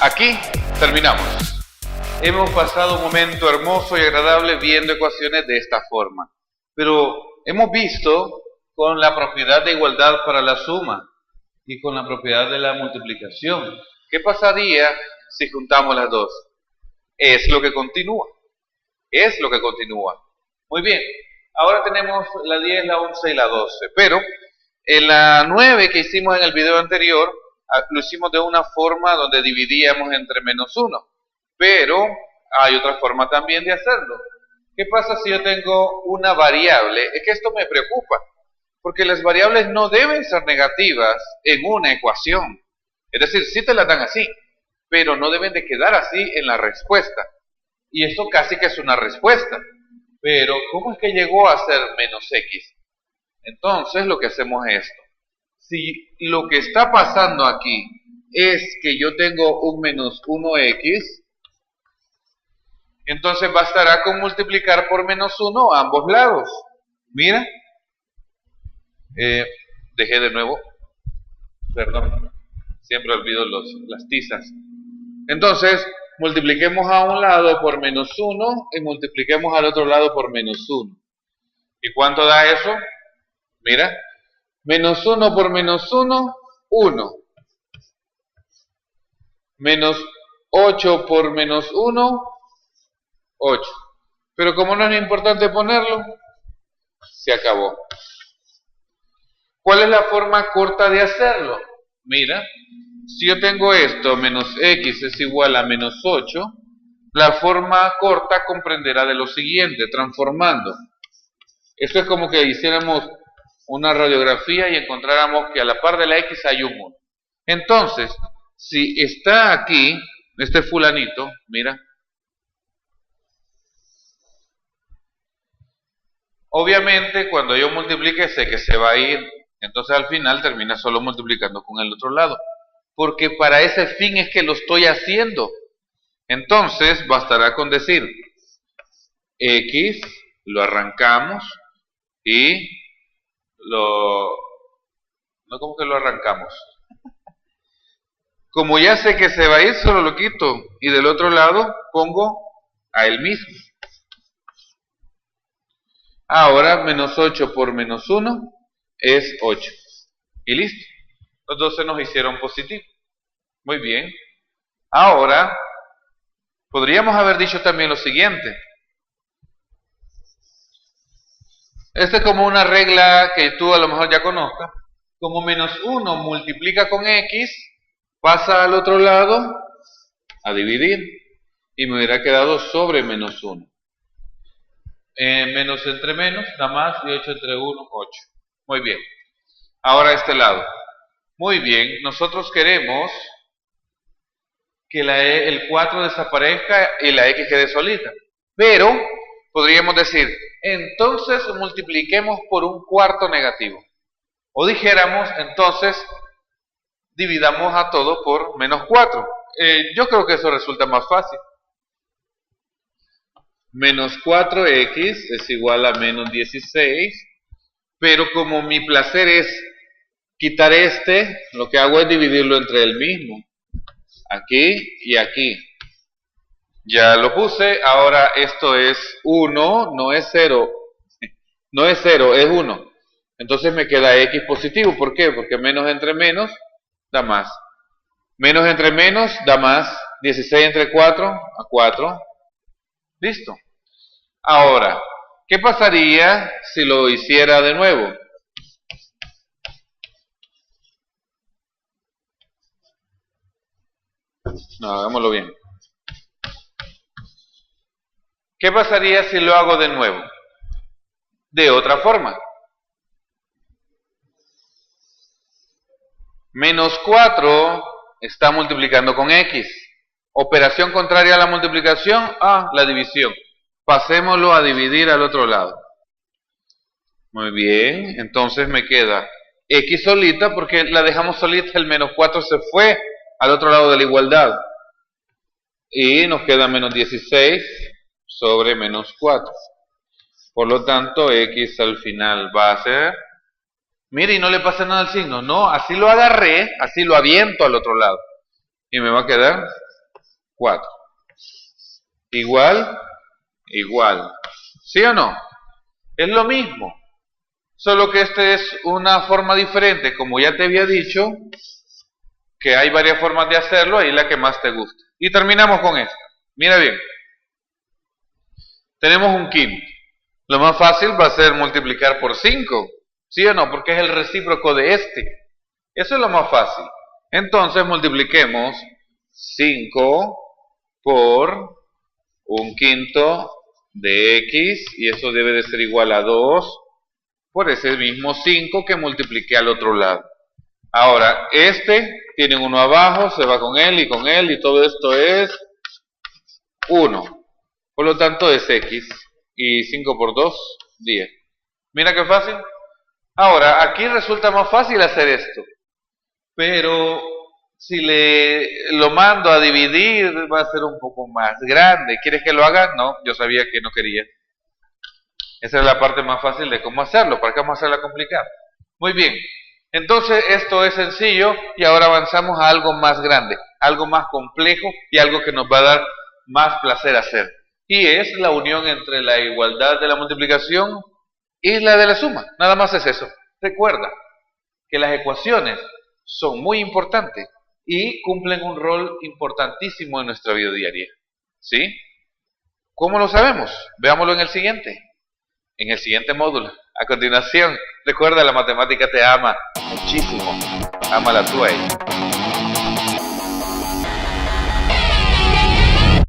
Aquí terminamos. Hemos pasado un momento hermoso y agradable viendo ecuaciones de esta forma. Pero hemos visto con la propiedad de igualdad para la suma y con la propiedad de la multiplicación. ¿Qué pasaría si juntamos las dos? Es lo que continúa. Es lo que continúa. Muy bien. Ahora tenemos la 10, la 11 y la 12. Pero en la 9 que hicimos en el video anterior, lo hicimos de una forma donde dividíamos entre menos 1. Pero hay otra forma también de hacerlo. ¿Qué pasa si yo tengo una variable? Es que esto me preocupa, porque las variables no deben ser negativas en una ecuación. Es decir, sí te las dan así, pero no deben de quedar así en la respuesta. Y esto casi que es una respuesta. Pero, ¿cómo es que llegó a ser menos x? Entonces, lo que hacemos es esto. Si lo que está pasando aquí es que yo tengo un menos 1x, entonces bastará con multiplicar por menos 1 a ambos lados. Mira. Dejé de nuevo. Perdón. Siempre olvido las tizas. Entonces, multipliquemos a un lado por menos 1 y multipliquemos al otro lado por menos 1. ¿Y cuánto da eso? Mira. Menos 1 por menos 1, 1. Menos 8 por menos 1, 8. Pero como no es importante ponerlo, se acabó. ¿Cuál es la forma corta de hacerlo? Mira, si yo tengo esto, menos x es igual a menos 8, la forma corta comprenderá de lo siguiente, transformando. Esto es como que hiciéramos una radiografía y encontráramos que a la par de la x hay un 1. Entonces, si está aquí, este fulanito, mira, obviamente cuando yo multiplique sé que se va a ir, entonces al final termina solo multiplicando con el otro lado, porque para ese fin es que lo estoy haciendo. Entonces bastará con decir x, lo arrancamos y no, como que lo arrancamos. Como ya sé que se va a ir, solo lo quito. Y del otro lado pongo a él mismo. Ahora, menos 8 por menos 1 es 8. Y listo. Los dos se nos hicieron positivos. Muy bien. Ahora, podríamos haber dicho también lo siguiente. Esta es como una regla que tú a lo mejor ya conozcas. Como menos 1 multiplica con x, pasa al otro lado a dividir. Y me hubiera quedado sobre menos 1. Menos entre menos da más y 8 entre 1, 8. Muy bien. Ahora este lado. Muy bien. Nosotros queremos que el 4 desaparezca y la x quede solita. Pero podríamos decir, entonces multipliquemos por un cuarto negativo. O dijéramos, entonces, dividamos a todo por menos 4. Yo creo que eso resulta más fácil. Menos 4x es igual a menos 16. Pero como mi placer es quitar este, lo que hago es dividirlo entre el mismo. Aquí y aquí. Ya lo puse, ahora esto es 1, no es 0. No es 0, es 1. Entonces me queda x positivo. ¿Por qué? Porque menos entre menos da más. Menos entre menos da más. 16 entre 4 a 4. Listo. Ahora, ¿qué pasaría si lo hiciera de nuevo? No, hagámoslo bien. ¿Qué pasaría si lo hago de nuevo? De otra forma. Menos 4 está multiplicando con x. Operación contraria a la multiplicación, la división. Pasémoslo a dividir al otro lado. Muy bien, entonces me queda x solita porque la dejamos solita, el menos 4 se fue al otro lado de la igualdad. Y nos queda menos 16 sobre menos 4. Por lo tanto, x al final va a ser... Mire, y no le pasa nada al signo. No, así lo agarré, así lo aviento al otro lado. Y me va a quedar 4. Igual, igual. ¿Sí o no? Es lo mismo. Solo que esta es una forma diferente. Como ya te había dicho, que hay varias formas de hacerlo, ahí la que más te guste. Y terminamos con esta. Mira bien. Tenemos un quinto. Lo más fácil va a ser multiplicar por 5. ¿Sí o no? Porque es el recíproco de este. Eso es lo más fácil. Entonces multipliquemos 5 por un quinto de x, y eso debe de ser igual a 2 por ese mismo 5 que multipliqué al otro lado. Ahora, este tiene uno abajo, se va con él, y todo esto es 1. Por lo tanto es x, y 5 por 2, 10. Mira qué fácil. Ahora, aquí resulta más fácil hacer esto, pero si lo mando a dividir va a ser un poco más grande. ¿Quieres que lo haga? No, yo sabía que no quería. Esa es la parte más fácil de cómo hacerlo. ¿Para qué vamos a hacerla complicada? Muy bien. Entonces esto es sencillo y ahora avanzamos a algo más grande, algo más complejo y algo que nos va a dar más placer hacer. Y es la unión entre la igualdad de la multiplicación y la de la suma. Nada más es eso. Recuerda que las ecuaciones son muy importantes y cumplen un rol importantísimo en nuestra vida diaria. ¿Sí? ¿Cómo lo sabemos? Veámoslo en el siguiente módulo. A continuación, recuerda, la matemática te ama muchísimo. Ámala tú a ella.